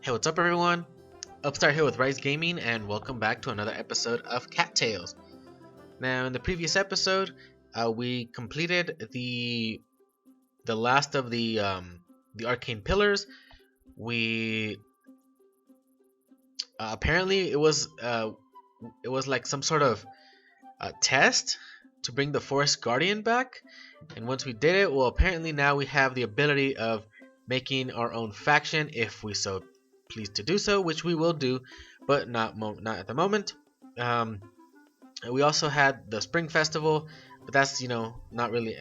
Hey, what's up, everyone? Upstart here with RyXe Gaming, and welcome back to another episode of Cattails. Now, in the previous episode, we completed the last of the arcane pillars. We apparently it was like some sort of test to bring the forest guardian back, and once we did it, well, apparently now we have the ability of making our own faction if we so pleased to do so, which we will do, but not at the moment. We also had the spring festival, but that's not really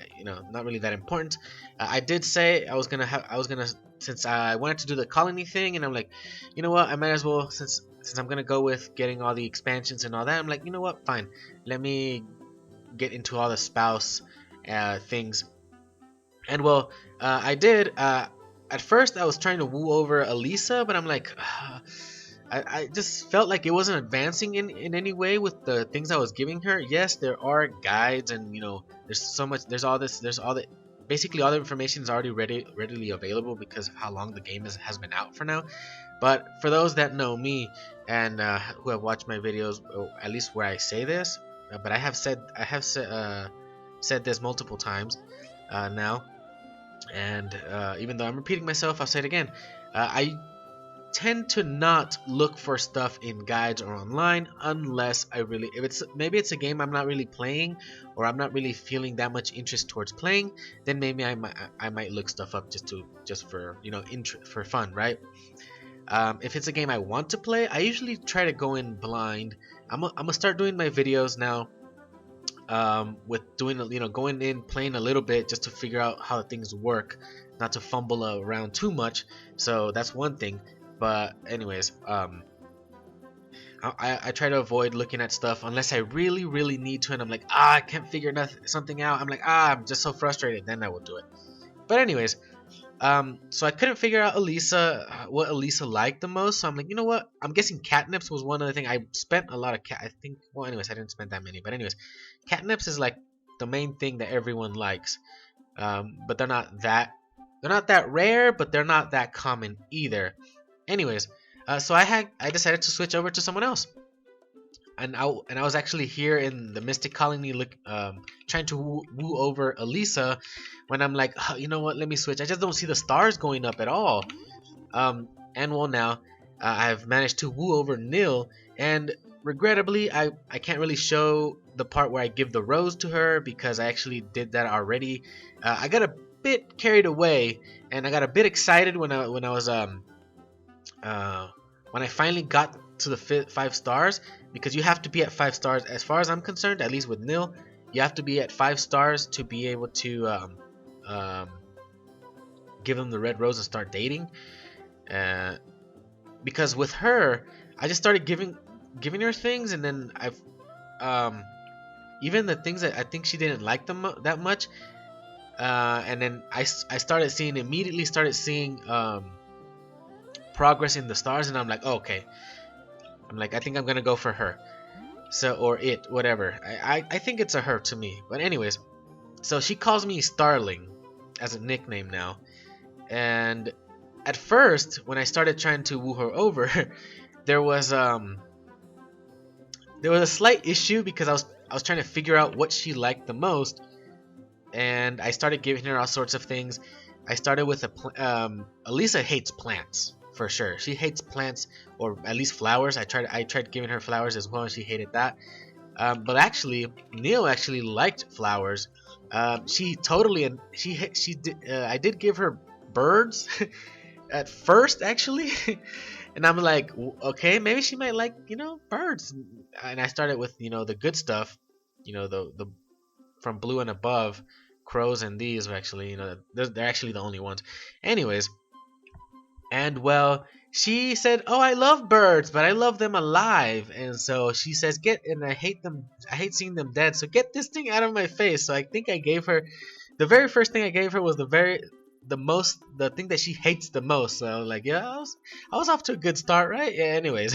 that important. I did say I was gonna since I wanted to do the colony thing, and I'm like, you know what, I might as well, since I'm gonna go with getting all the expansions and all that. I'm like, you know what, fine, let me get into all the spouse things. And well, I did. At first, I was trying to woo over Elisa, but I'm like, I just felt like it wasn't advancing in any way with the things I was giving her. Yes, there are guides, and there's so much. There's all the basically all the information is already readily available because of how long the game has been out for now. But for those that know me and who have watched my videos, or at least where I say this, but I have said this multiple times now. And even though I'm repeating myself, I'll say it again. I tend to not look for stuff in guides or online unless maybe it's a game I'm not really playing, or I'm not really feeling that much interest towards playing. Then maybe I might look stuff up just for for fun, right? If it's a game I want to play, I usually try to go in blind. I'm gonna start doing my videos now. With doing going in playing a little bit just to figure out how things work, not to fumble around too much. So that's one thing. But anyways, I try to avoid looking at stuff unless I really need to, and I'm like, I can't figure something out. I'm like, I'm just so frustrated. Then I will do it. But anyways, so I couldn't figure out what Elisa liked the most. So I'm like, you know what? I'm guessing catnips was one of the things. I spent a lot of I think. Well, anyways, I didn't spend that many. But anyways, catnips is like the main thing that everyone likes. But they're not that rare, but they're not that common either. Anyways, so I decided to switch over to someone else. And I was actually here in the Mystic Colony, trying to woo over Elisa, when I'm like, oh, you know what? Let me switch. I just don't see the stars going up at all. And well, now I've managed to woo over Nil, and regrettably, I can't really show the part where I give the rose to her because I actually did that already. I got a bit carried away, and I got a bit excited when I finally got to the 5 stars, because you have to be at 5 stars as far as I'm concerned, at least with Nil. You have to be at 5 stars to be able to give them the red rose and start dating. Because with her, I just started giving her things, and then I've even the things that I think she didn't like them that much, and then I immediately started seeing progress in the stars, and I'm like, oh, okay. I'm like, I think I'm gonna go for her. So, or it, whatever. I think it's a her to me. But anyways, so she calls me Starling as a nickname now. And at first, when I started trying to woo her over, there was a slight issue because I was trying to figure out what she liked the most, and I started giving her all sorts of things. I started with Elisa hates plants. For sure, she hates plants, or at least flowers. I tried giving her flowers as well, and she hated that. But actually, Neil actually liked flowers. I did give her birds at first, actually, and I'm like, okay, maybe she might like birds. And I started with the good stuff, the from Blue and Above, crows, and these are actually they're actually the only ones. Anyways. And well, she said, "Oh, I love birds, but I love them alive." And so she says, and I hate them. I hate seeing them dead. So get this thing out of my face. So I think I gave her the very first thing I gave her was the thing that she hates the most. So like, yeah, I was off to a good start, right? Yeah. Anyways,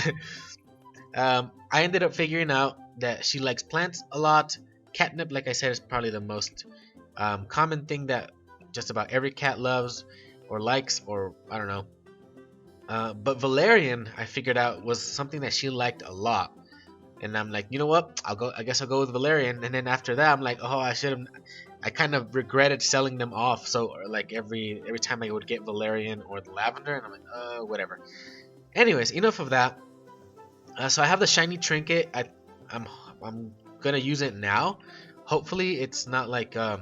I ended up figuring out that she likes plants a lot. Catnip, like I said, is probably the most common thing that just about every cat loves or likes, or I don't know. But Valerian, I figured out, was something that she liked a lot. And I'm like, you know what? I guess I'll go with Valerian. And then after that, I'm like, oh, I should have. I kind of regretted selling them off. So like every time I would get Valerian or the lavender, and I'm like, whatever. Anyways, enough of that. So I have the shiny trinket. I'm I'm gonna use it now. Hopefully, it's not like cause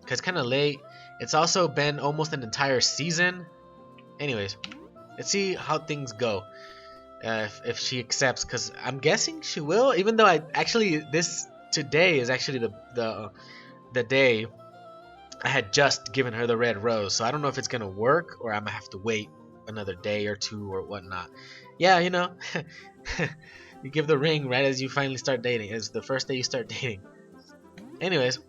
it's kind of late. It's also been almost an entire season. Anyways, let's see how things go. If she accepts, because I'm guessing she will. Even though I actually today is actually the day I had just given her the red rose, so I don't know if it's gonna work or I'm gonna have to wait another day or two or whatnot. Yeah, you know, you give the ring right as you finally start dating. It's the first day you start dating. Anyways,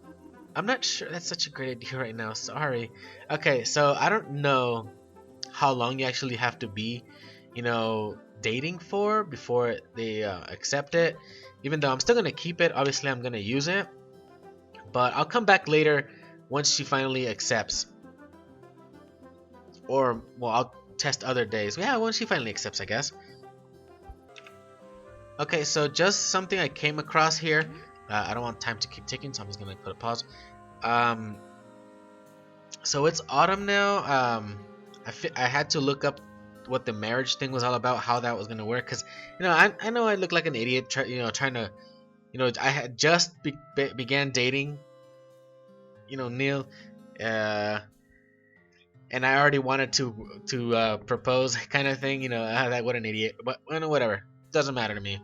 I'm not sure that's such a great idea right now. Sorry. Okay, so I don't know how long you actually have to be, dating for before they accept it. Even though I'm still gonna keep it, obviously I'm gonna use it, but I'll come back later once she finally accepts. Or well, I'll test other days. Yeah, once she finally accepts, I guess. Okay, so just something I came across here. I don't want time to keep ticking, so I'm just gonna put a pause. So it's autumn now. I had to look up what the marriage thing was all about, how that was gonna work, because I know I look like an idiot, trying to, I had just began dating, Neil, and I already wanted to propose, kind of thing, what an idiot, but whatever, doesn't matter to me.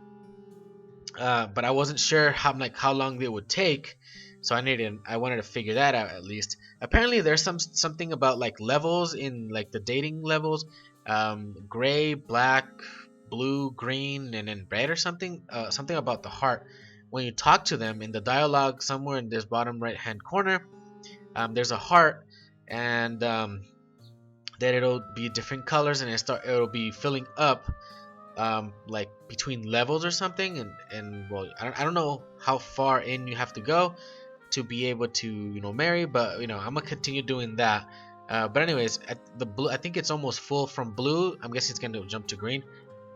But I wasn't sure how long it would take, so I wanted to figure that out at least. Apparently, there's something about like levels in like the dating levels, gray, black, blue, green, and then red or something. Something about the heart. When you talk to them in the dialogue, somewhere in this bottom right hand corner, there's a heart, and that it'll be different colors, and it'll be filling up, like between levels or something, and well, I don't know how far in you have to go to be able to marry, but I'm gonna continue doing that. But anyways, at the blue, I think it's almost full from blue. I'm guessing it's gonna jump to green.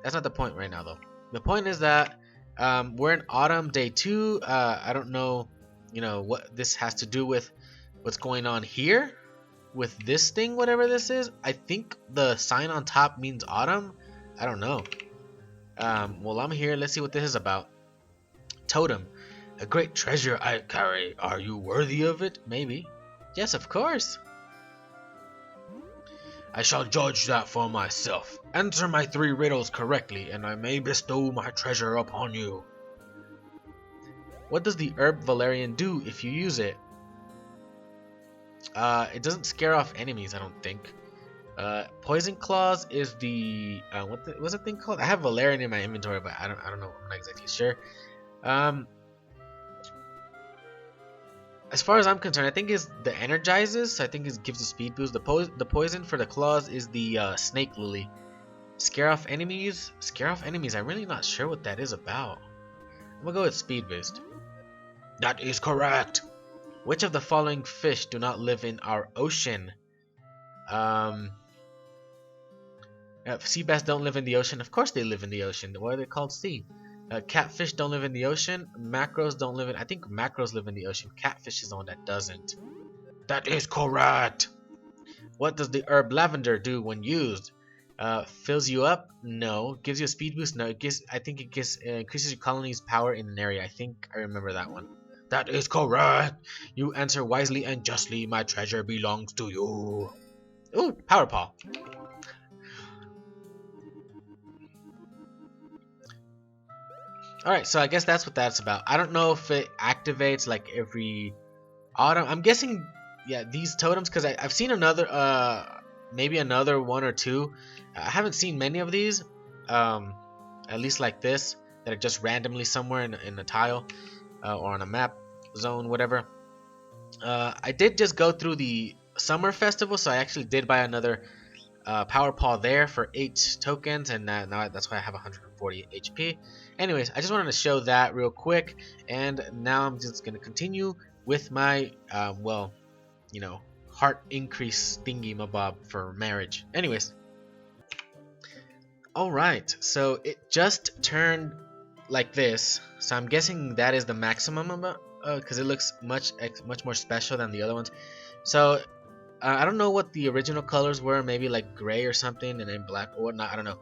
That's not the point right now, though. The point is that we're in autumn, day 2. I don't know, what this has to do with what's going on here with this thing, whatever this is. I think the sign on top means autumn. I don't know. Well, I'm here. Let's see what this is about. Totem. A great treasure I carry. Are you worthy of it? Maybe. Yes, of course. I shall judge that for myself. Answer my 3 riddles correctly, and I may bestow my treasure upon you. What does the herb Valerian do if you use it? It doesn't scare off enemies, I don't think. Poison claws is the what's the thing called? I have Valerian in my inventory, but I don't know. I'm not exactly sure. As far as I'm concerned, I think it's the energizes. So I think it gives a speed boost. The poison for the claws is the snake lily. Scare off enemies. Scare off enemies. I'm really not sure what that is about. I'm gonna go with speed boost. That is correct. Which of the following fish do not live in our ocean? Sea bass don't live in the ocean. Of course they live in the ocean. Why are they called sea? Catfish don't live in the ocean. Macros don't live in... I think macros live in the ocean. Catfish is the one that doesn't. That is correct. What does the herb lavender do when used? Fills you up? No. Gives you a speed boost? No. I think it increases your colony's power in an area. I think I remember that one. That is correct. You answer wisely and justly. My treasure belongs to you. Ooh, power paw. Alright, so I guess that's what that's about. I don't know if it activates like every autumn. I'm guessing, yeah, these totems, because I've seen another, maybe another 1 or 2. I haven't seen many of these, at least like this, that are just randomly somewhere in a tile, or on a map zone, whatever. I did just go through the summer festival, so I actually did buy another power paw there for 8 tokens, and now that's why I have 140 HP. Anyways, I just wanted to show that real quick, and now I'm just gonna continue with my well, heart increase thingy mabob for marriage. Anyways, Alright, so it just turned like this. So I'm guessing that is the maximum amount, because it looks much more special than the other ones. So I don't know what the original colors were, maybe like gray or something, and then black or whatnot. I don't know.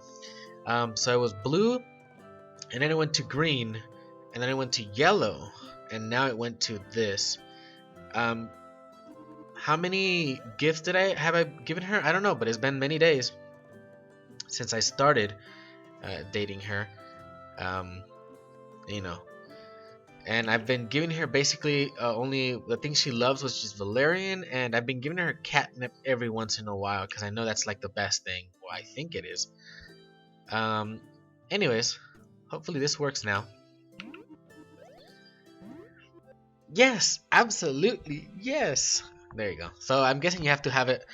So it was blue, and then it went to green, and then it went to yellow, and now it went to this. Um, how many gifts did I have I given her? I don't know, but it's been many days since I started dating her. Um, you know, and I've been giving her basically only the things she loves, which is Valerian, and I've been giving her catnip every once in a while because I know that's like the best thing. Well, I think it is. Um, anyways, hopefully this works now. Yes, absolutely, yes. There you go. So I'm guessing you have to have it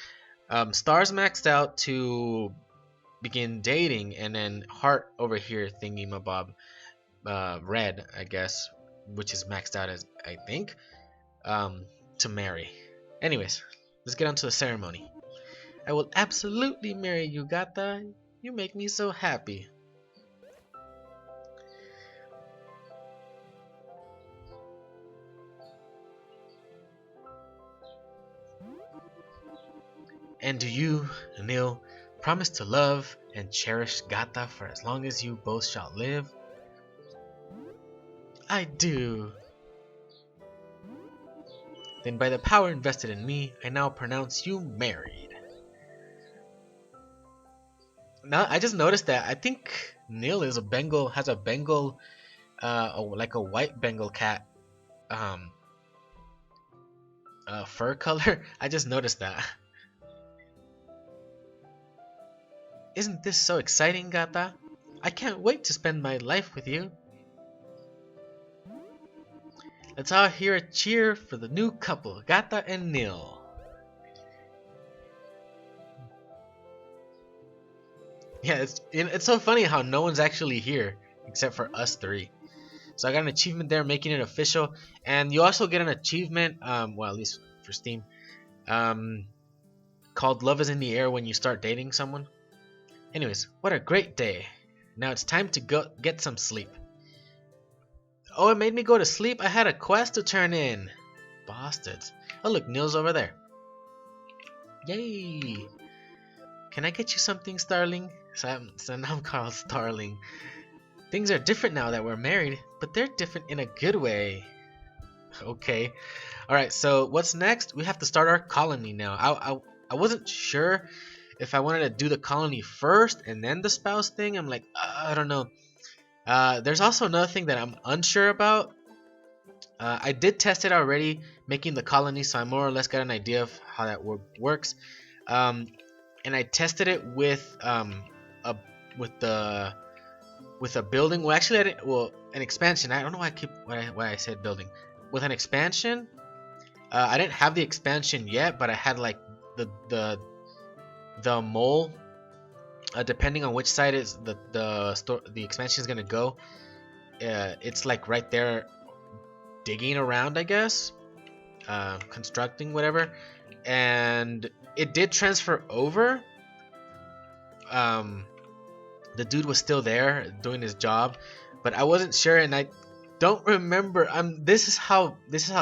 stars maxed out to begin dating, and then heart over here thingy mabob red, I guess, which is maxed out as I think, to marry. Anyways, let's get on to the ceremony. I will absolutely marry you, Gata. You make me so happy. And do you, Anil, promise to love and cherish Gata for as long as you both shall live? I do. Then by the power invested in me, I now pronounce you married. Now I just noticed that I think Neil is a Bengal, has a Bengal, like a white Bengal cat, um, fur color. I just noticed that. Isn't this so exciting, Gata? I can't wait to spend my life with you. Let's all hear a cheer for the new couple, Gata and Neil. Yeah, it's so funny how no one's actually here except for us three. So I got an achievement there, making it official, and you also get an achievement, well, at least for Steam, called "Love is in the Air" when you start dating someone. Anyways, what a great day! Now it's time to go get some sleep. Oh, it made me go to sleep. I had a quest to turn in. Bastards. Oh, look, Neil's over there. Yay! Can I get you something, Starling? So now I'm called Starling. Things are different now that we're married, but they're different in a good way. Okay. Alright, so what's next? We have to start our colony now. I wasn't sure if I wanted to do the colony first and then the spouse thing. I'm like, I don't know. There's also another thing that I'm unsure about. I did test it already, making the colony, so I more or less got an idea of how that works. And I tested it with a with a building. Well, actually, an expansion. I don't know why I said building. With an expansion, I didn't have the expansion yet, but I had like the mole. Depending on which side is the expansion is gonna go, it's like right there, digging around, I guess, constructing whatever, and it did transfer over. The dude was still there doing his job, but I wasn't sure, and I don't remember. This is how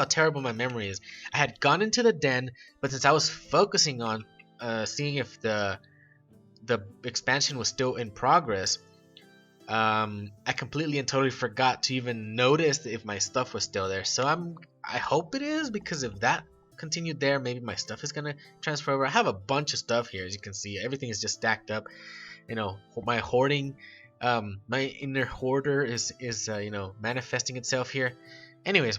terrible my memory is. I had gone into the den, but since I was focusing on seeing if the expansion was still in progress, I completely and totally forgot to even notice if my stuff was still there. So I hope it is, because if that continued there, maybe my stuff is gonna transfer over. I have a bunch of stuff here, as you can see. Everything is just stacked up. You know, my hoarding, my inner hoarder is manifesting itself here. Anyways,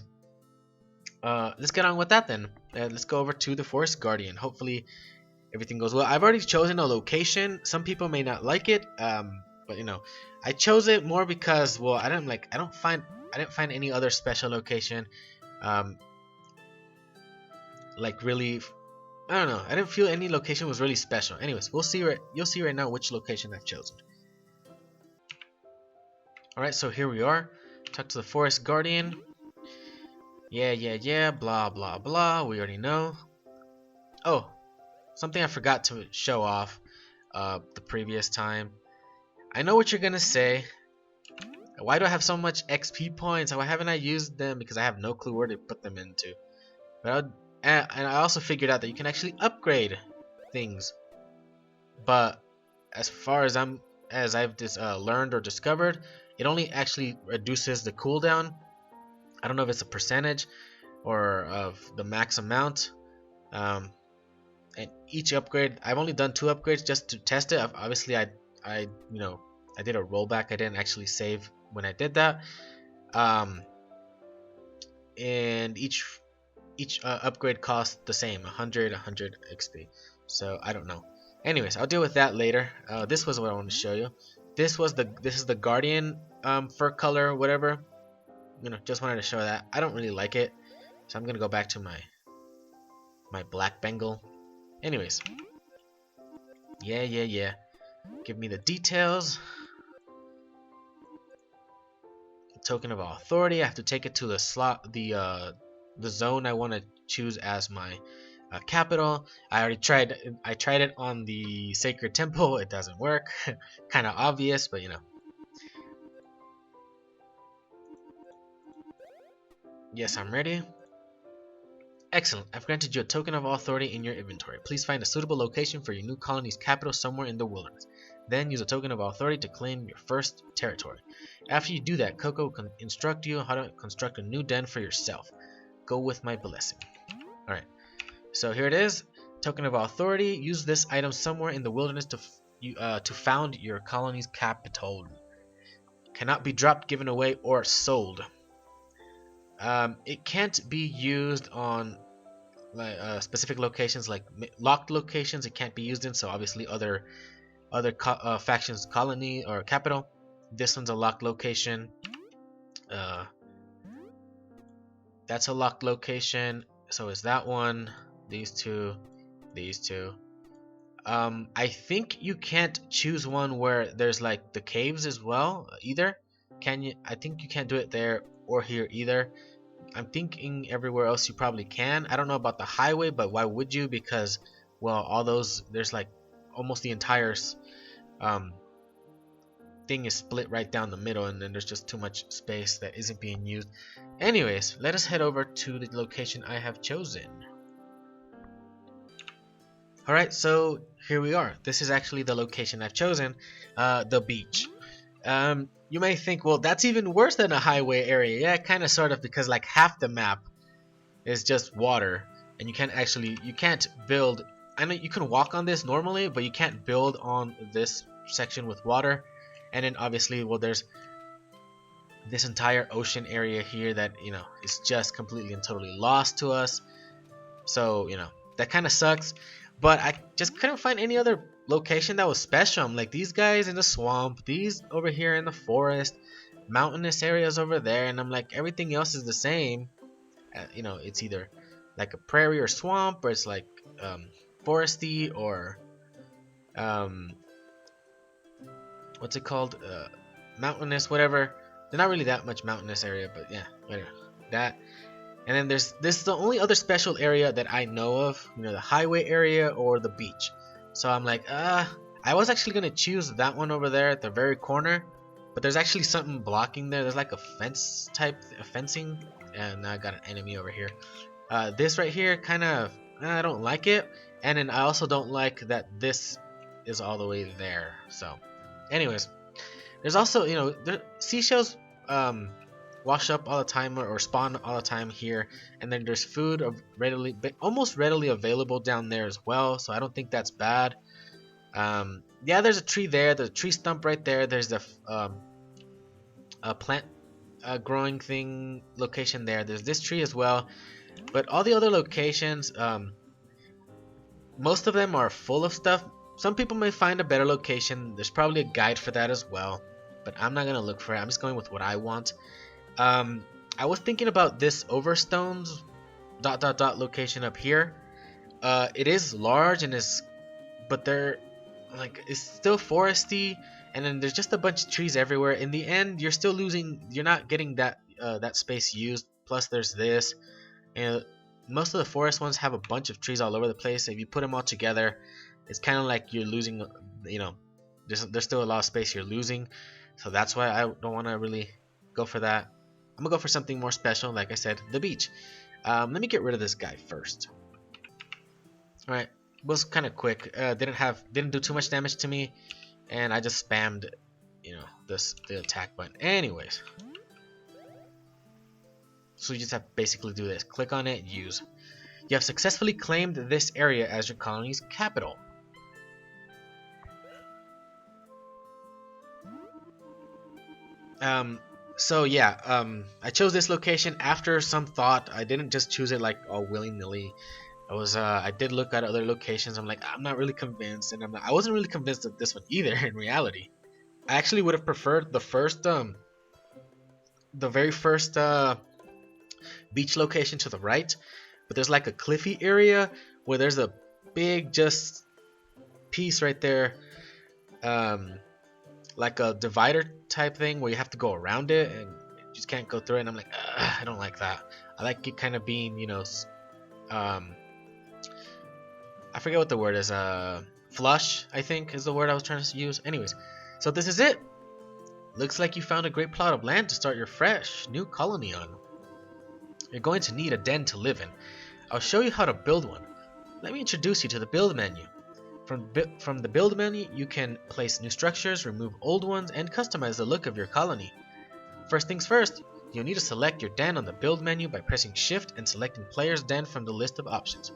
let's get on with that then. Let's go over to the Forest Guardian. Hopefully everything goes well. I've already chosen a location. Some people may not like it, but I chose it more because, well, I didn't find any other special location, like really, I don't know. I didn't feel any location was really special. Anyways, you'll see right now which location I've chosen. All right, so here we are. Talk to the Forest Guardian. Yeah. Blah blah blah. We already know. Oh, something I forgot to show off the previous time. I know what you're gonna say. Why do I have so much XP points? Why haven't I used them? Because I have no clue where to put them into. But and I also figured out that you can actually upgrade things. But as far as I've learned or discovered, it only actually reduces the cooldown. I don't know if it's a percentage or of the max amount. Um, and each upgrade, I've only done 2 upgrades just to test it. Obviously, I did a rollback. I didn't actually save when I did that. And each upgrade costs the same, 100 XP. So I don't know. Anyways, I'll deal with that later. This was what I wanted to show you. This is the Guardian fur color, whatever. Just wanted to show that. I don't really like it, so I'm gonna go back to my black Bengal. Anyways, yeah. Give me the details. Token of authority. I have to take it to the zone I want to choose as my capital. I tried it on the sacred temple. It doesn't work. Kind of obvious, but Yes, I'm ready. Excellent. I've granted you a token of authority in your inventory. Please find a suitable location for your new colony's capital somewhere in the wilderness. Then use a token of authority to claim your first territory. After you do that, Coco can instruct you how to construct a new den for yourself. Go with my blessing. Alright, so here it is. Token of authority. Use this item somewhere in the wilderness to found your colony's capital. Cannot be dropped, given away, or sold. It can't be used on specific locations, like locked locations. It can't be used in, so obviously other factions colony or capital. This one's a locked location. That's a locked location. So is that one. These two. I think you can't choose one where there's like the caves as well either. Can you? I think you can't do it there or here either. I'm thinking everywhere else you probably can. I don't know about the highway, but why would you? Because, well, all those, there's like almost the entire thing is split right down the middle, and then there's just too much space that isn't being used. Anyways, let us head over to the location I have chosen. Alright, so here we are. This is actually the location I've chosen, the beach. You may think, well, that's even worse than a highway area. Yeah, kind of, sort of, because like half the map is just water, and you can't build. I know you can walk on this normally, but you can't build on this section with water. And then obviously, well, there's this entire ocean area here that is just completely and totally lost to us. So that kind of sucks. But I just couldn't find any other location that was special. I'm like, these guys in the swamp, these over here in the forest, mountainous areas over there, and I'm like, everything else is the same. It's either like a prairie or swamp, or it's like foresty, or what's it called, mountainous, whatever. They're not really that much mountainous area, but yeah, whatever. That. And then this is the only other special area that I know of, the highway area or the beach. So I'm like, I was actually gonna choose that one over there at the very corner, but there's actually something blocking there. There's like a fence type, fencing, and now I got an enemy over here. This right here, kind of, I don't like it, and then I also don't like that this is all the way there. So, anyways, there's also the seashells wash up all the time or spawn all the time here, and then there's food almost readily available down there as well, so I don't think that's bad. Yeah, there's a tree there, there's a tree stump right there, there's a plant growing thing location there, there's this tree as well, but all the other locations, most of them are full of stuff. Some people may find a better location. There's probably a guide for that as well, but I'm not gonna look for it. I'm just going with what I want. I was thinking about this Overstones ... location up here. It is large and but they're like, it's still foresty, and then there's just a bunch of trees everywhere. In the end, you're not getting that space used. Plus there's this, and most of the forest ones have a bunch of trees all over the place. If you put them all together, it's kind of like you're losing There's still a lot of space you're losing, so that's why I don't want to really go for that. I'm gonna go for something more special, like I said, the beach. Let me get rid of this guy first. All right, was kind of quick. Didn't do too much damage to me, and I just spammed, the attack button. Anyways, so you just have to basically do this. Click on it, use. You have successfully claimed this area as your colony's capital. So yeah, I chose this location after some thought. I didn't just choose it like all willy-nilly. I did look at other locations. I'm like, I'm not really convinced, and I wasn't really convinced of this one either. In reality, I actually would have preferred the very first beach location to the right, but there's like a cliffy area where there's a big just piece right there, like a divider type thing where you have to go around it and you just can't go through it. And I'm like, I don't like that. I like it kind of being, I forget what the word is. Flush, I think, is the word I was trying to use. Anyways, so this is it. Looks like you found a great plot of land to start your fresh new colony on. You're going to need a den to live in. I'll show you how to build one. Let me introduce you to the build menu. From the build menu, you can place new structures, remove old ones, and customize the look of your colony. First things first, you'll need to select your den on the build menu by pressing shift and selecting player's den from the list of options.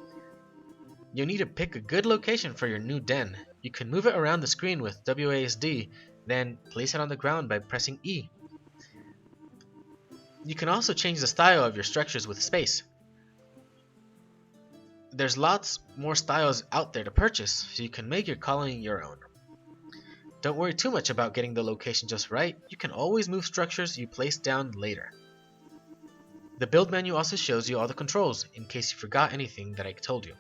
You'll need to pick a good location for your new den. You can move it around the screen with WASD, then place it on the ground by pressing E. You can also change the style of your structures with space. There's lots more styles out there to purchase, so you can make your colony your own. Don't worry too much about getting the location just right. You can always move structures you place down later. The build menu also shows you all the controls, in case you forgot anything that I told you.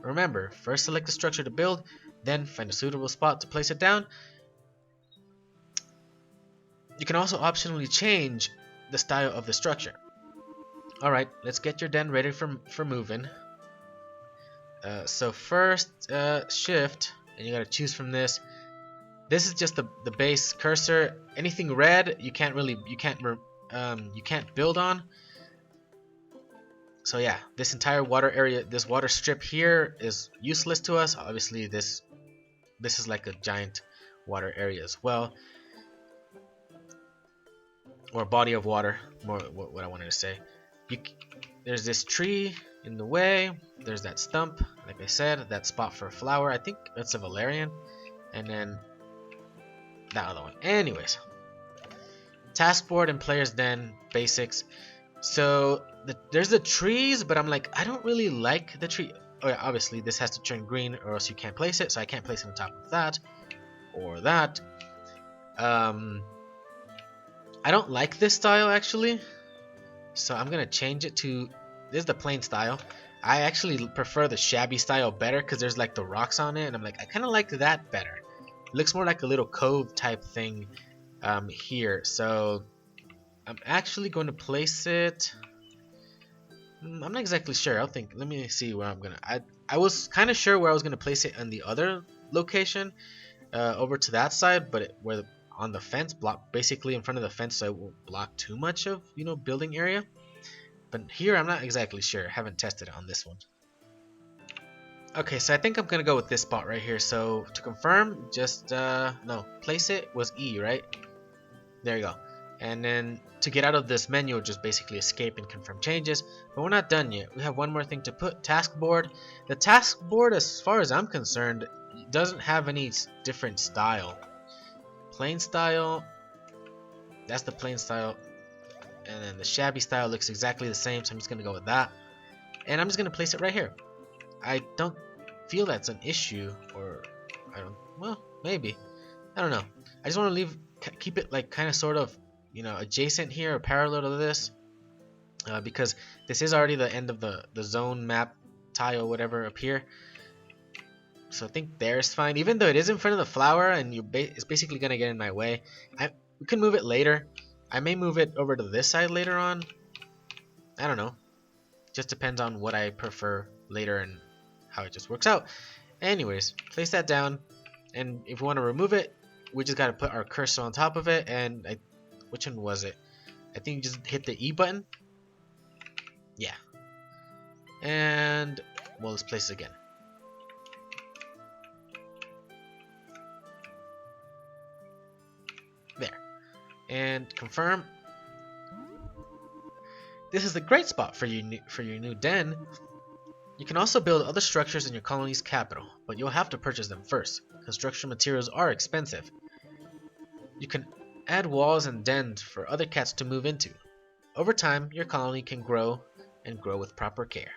Remember, first select the structure to build, then find a suitable spot to place it down. You can also optionally change the style of the structure. Alright, let's get your den ready for moving. So first, shift, and you gotta choose from this. This is just the base cursor. Anything red, you can't build on. So yeah, this entire water area, this water strip here is useless to us. Obviously, this is like a giant water area as well, or body of water. More what I wanted to say. There's this tree in the way. There's that stump, like I said, that spot for a flower. I think that's a Valerian, and then that other one. Anyways, taskboard and player's den basics. So there's the trees, but I'm like, I don't really like the tree. Oh yeah, obviously this has to turn green or else you can't place it, so I can't place it on top of that or that. I don't like this style actually, so I'm gonna change it to this is the plain style. I actually prefer the shabby style better because there's like the rocks on it, and I'm like, I kind of like that better. It looks more like a little cove type thing here. So I'm actually going to place it. I'm not exactly sure. Let me see where I'm gonna. I was kind of sure where I was gonna place it on the other location, over to that side, but on the fence, basically in front of the fence, so it won't block too much of building area. But here, I'm not exactly sure. I haven't tested it on this one. Okay, so I think I'm gonna go with this spot right here. So to confirm, just no, place it was E, right? There you go. And then to get out of this menu, just basically escape and confirm changes. But we're not done yet. We have one more thing to put, task board. The task board, as far as I'm concerned, doesn't have any different style. Plain style, that's the plain style. And then the shabby style looks exactly the same, so I'm just going to go with that. And I'm just going to place it right here. I don't feel that's an issue, or well, maybe. I don't know. I just want to keep it like kind of sort of, adjacent here or parallel to this, because this is already the end of the zone map tile, whatever, up here. So I think there's fine, even though it is in front of the flower and it's basically gonna get in my way. We can move it later. I may move it over to this side later on. I don't know. Just depends on what I prefer later and how it just works out. Anyways, place that down, and if you want to remove it, we just gotta put our cursor on top of it, and which one was it? I think you just hit the E button. Yeah. And well, let's place it again. There. And confirm. This is a great spot for your new den. You can also build other structures in your colony's capital, but you'll have to purchase them first. Construction materials are expensive. You can add walls and dens for other cats to move into. Over time, your colony can grow and grow with proper care.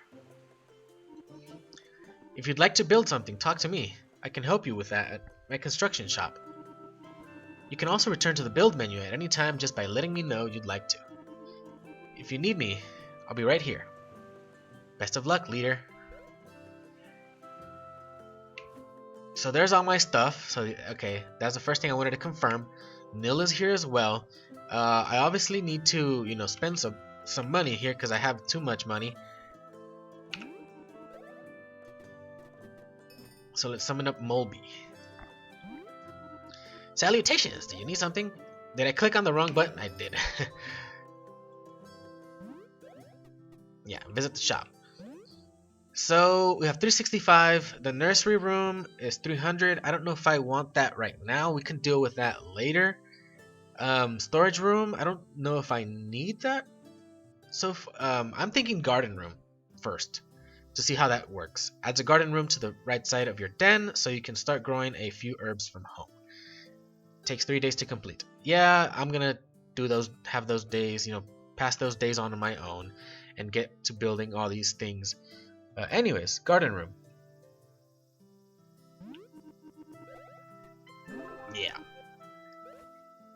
If you'd like to build something, talk to me. I can help you with that at my construction shop. You can also return to the build menu at any time just by letting me know you'd like to. If you need me, I'll be right here. Best of luck, leader. So there's all my stuff. So okay, that's the first thing I wanted to confirm. Nil is here as well. I obviously need to, spend some money here because I have too much money. So let's summon up Molby. Salutations! Do you need something? Did I click on the wrong button? I did. Yeah, visit the shop. So we have 365. The nursery room is 300. I don't know if I want that right now. We can deal with that later. Storage room, I don't know if I need that. So I'm thinking garden room first to see how that works. Adds a garden room to the right side of your den so you can start growing a few herbs from home. Takes 3 days to complete. Yeah, I'm gonna have those days, pass those days on my own and get to building all these things. Anyways, garden room. Yeah.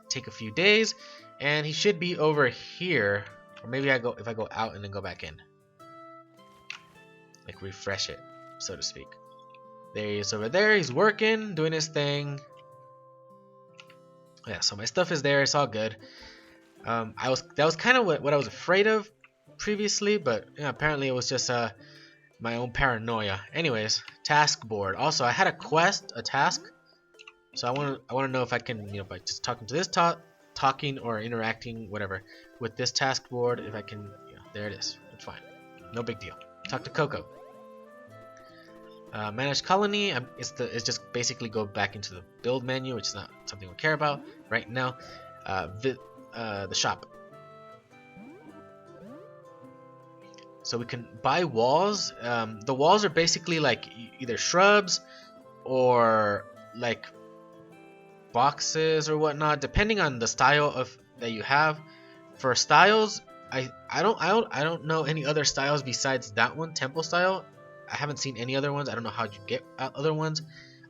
Take a few days, and he should be over here. Or maybe if I go out and then go back in. Like refresh it, so to speak. There he is over there. He's working, doing his thing. Yeah, so my stuff is there. It's all good. That was kind of what I was afraid of previously, but apparently it was just my own paranoia. Anyways, task board. Also, I had a task. So I want to know if I can, by just talking to this talking or interacting, whatever, with this task board, if I can, there it is. It's fine. No big deal. Talk to Coco. Manage colony. It's just basically go back into the build menu, which is not something we care about right now. The shop. So we can buy walls. The walls are basically like either shrubs or like boxes or whatnot, depending on the style that you have. For styles, I don't know any other styles besides that one, temple style. I haven't seen any other ones. I don't know how you get other ones.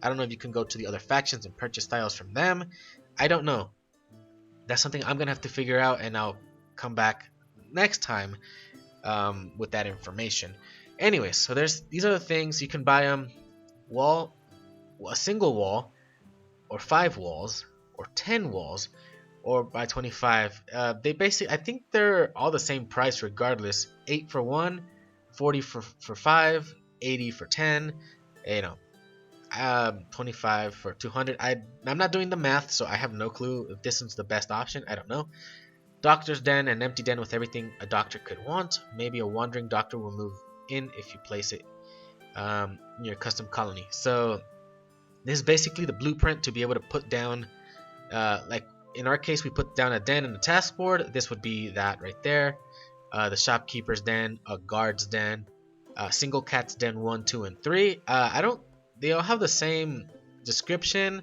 I don't know if you can go to the other factions and purchase styles from them. I don't know. That's something I'm gonna have to figure out, and I'll come back next time with that information. Anyways, so these are the things you can buy them. A single wall, or 5 walls, or 10 walls, or buy 25. They basically, I think they're all the same price regardless. 8 for 1, 40 for 5, 80 for 10. 25 for 200. I'm not doing the math, so I have no clue if this is the best option. I don't know. Doctor's den, an empty den with everything a doctor could want. Maybe a wandering doctor will move in if you place it in your custom colony. So this is basically the blueprint to be able to put down, like in our case, we put down a den in the task board. This would be that right there. The shopkeeper's den, a guard's den, single cat's den 1, 2, and 3. They all have the same description.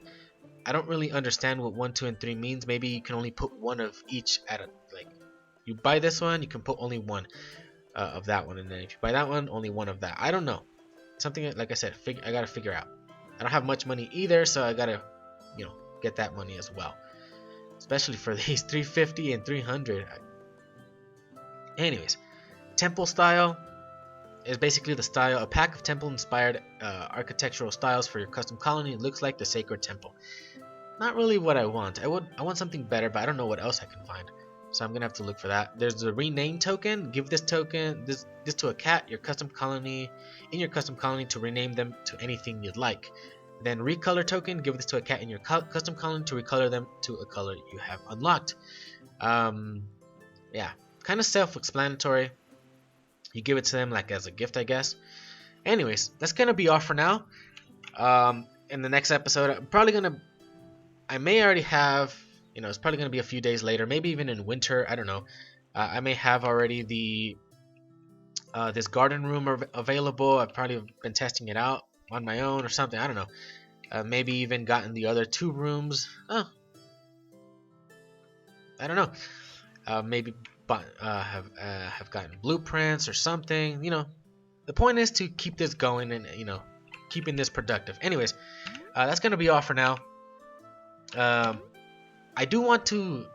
I don't really understand what 1, 2, and 3 means. Maybe you can only put one of each at a, like, you buy this one, you can put only one of that one, and then if you buy that one, only one of that. I don't know. Something like I said, I gotta figure out. I don't have much money either, so I gotta, get that money as well. Especially for these 350 and 300. Anyways, temple style is basically the style, a pack of temple-inspired architectural styles for your custom colony. It looks like the sacred temple. Not really what I want. I want something better, but I don't know what else I can find. So I'm gonna have to look for that. There's the rename token. Give this token, this to a cat, your custom colony, in your custom colony, to rename them to anything you'd like. Then recolor token, give this to a cat in your custom colony to recolor them to a color you have unlocked. Yeah, kind of self-explanatory. You give it to them like as a gift, I guess. Anyways, that's gonna be all for now. In the next episode, I may already have, it's probably gonna be a few days later, maybe even in winter. I don't know. I may have already this garden room available. I've probably been testing it out on my own or something. I don't know. Maybe even gotten the other 2 rooms. Oh, I don't know. Maybe have gotten blueprints or something. The point is to keep this going and keeping this productive. Anyways, that's gonna be all for now. I do want to.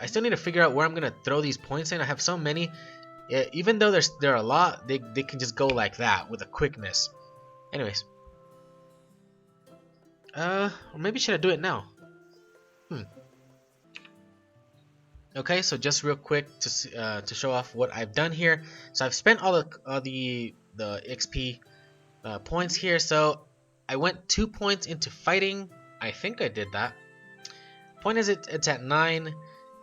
I still need to figure out where I'm gonna throw these points in. I have so many. Even though there are a lot, they can just go like that with a quickness. Anyways, or maybe should I do it now? Okay, so just real quick to show off what I've done here. So I've spent all the XP points here. So I went 2 points into fighting. I think I did that. Point is, it's at 9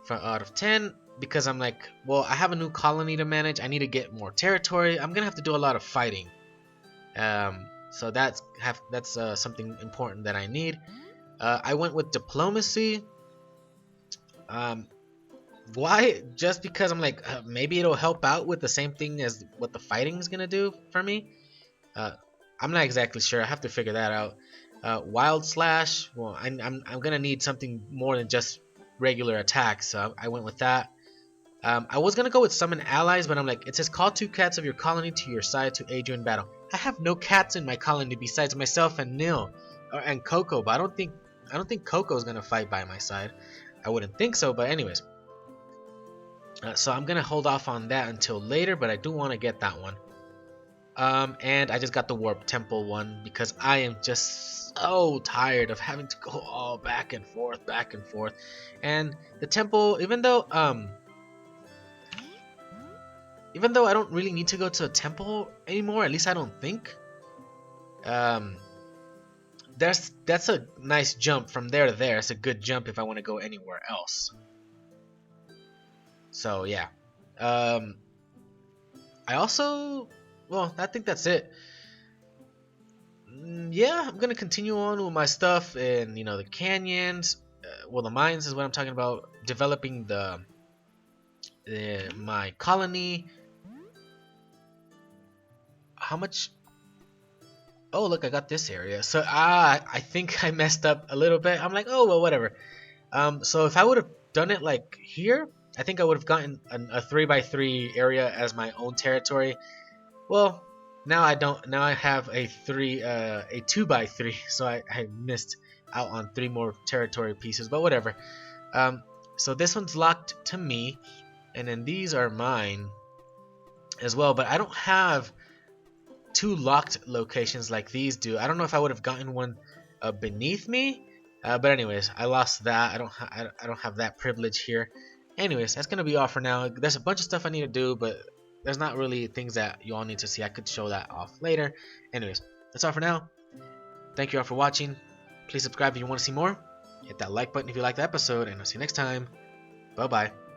out of 10 because I'm like, well, I have a new colony to manage. I need to get more territory. I'm gonna have to do a lot of fighting. So that's something important that I need. I went with diplomacy. Why? Just because I'm like, maybe it'll help out with the same thing as what the fighting is gonna do for me. I'm not exactly sure. I have to figure that out. Wild slash. Well, I'm gonna need something more than just regular attacks. So I went with that. I was gonna go with summon allies, but I'm like, it says call 2 cats of your colony to your side to aid you in battle. I have no cats in my colony besides myself and Nil, and Coco. But I don't think Coco's gonna fight by my side. I wouldn't think so. But anyways. So I'm gonna hold off on that until later, but I do want to get that one. And I just got the Warp Temple one because I am just so tired of having to go all back and forth. And the temple, even though I don't really need to go to a temple anymore, at least I don't think. That's a nice jump from there to there. It's a good jump if I want to go anywhere else. So yeah, I think that's it. Yeah, I'm gonna continue on with my stuff in the canyons. The mines is what I'm talking about. Developing my colony. How much? Oh, look, I got this area. So I think I messed up a little bit. I'm like, oh well, whatever. So if I would have done it like here, I think I would have gotten a 3x3 area as my own territory. Well, now I don't. Now I have a 2x3, so I missed out on 3 more territory pieces. But whatever. So this one's locked to me, and then these are mine as well. But I don't have 2 locked locations like these do. I don't know if I would have gotten one beneath me. But anyways, I lost that. I don't have that privilege here. Anyways, that's gonna be all for now. There's a bunch of stuff I need to do, but there's not really things that you all need to see. I could show that off later. Anyways, that's all for now. Thank you all for watching. Please subscribe if you want to see more. Hit that like button if you liked the episode, and I'll see you next time. Bye bye.